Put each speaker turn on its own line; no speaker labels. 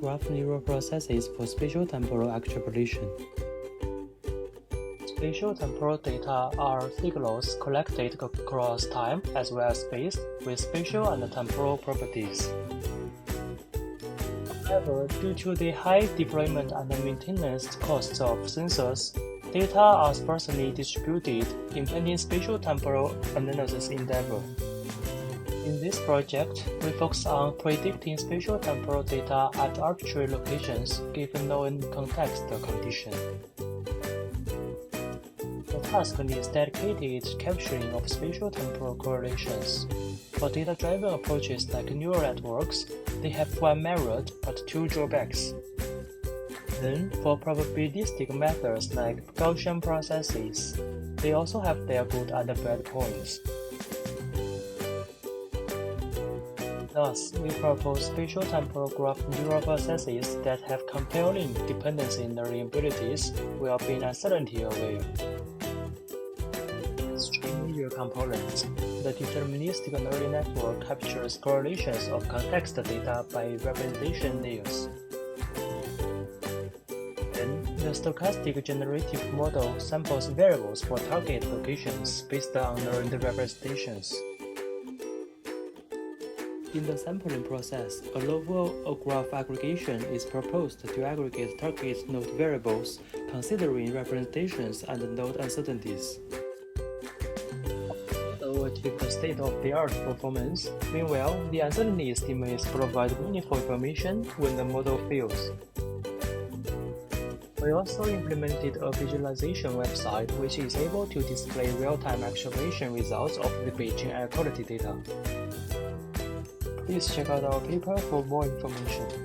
graph neural processes for spatio-temporal extrapolation. Spatio-temporal data are signals collected across time as well as space with spatial and temporal properties. However, due to the high deployment and maintenance costs of sensors, data are sparsely distributed, impeding spatial-temporal analysis endeavor. In this project, we focus on predicting spatial-temporal data at arbitrary locations given known context condition. The task is dedicated to capturing of spatial-temporal correlations. For data-driven approaches like neural networks, they have one merit but two drawbacks. Then, for probabilistic methods like Gaussian processes, they also have their good and bad points. Thus, we propose spatial-temporal graph neural processes that have compelling dependency learning abilities while being uncertainty aware. As three major components, the deterministic neural network captures correlations of context data by representation layers. Then, the stochastic generative model samples variables for target locations based on learned representations. In the sampling process, a level of graph aggregation is proposed to aggregate target node variables, considering representations and node uncertainties. To achieve the state-of-the-art performance, meanwhile, the uncertainty estimates provide meaningful information when the model fails. We also implemented a visualization website which is able to display real-time extrapolation results of the Bayesian air quality data. Please check out our paper for more information.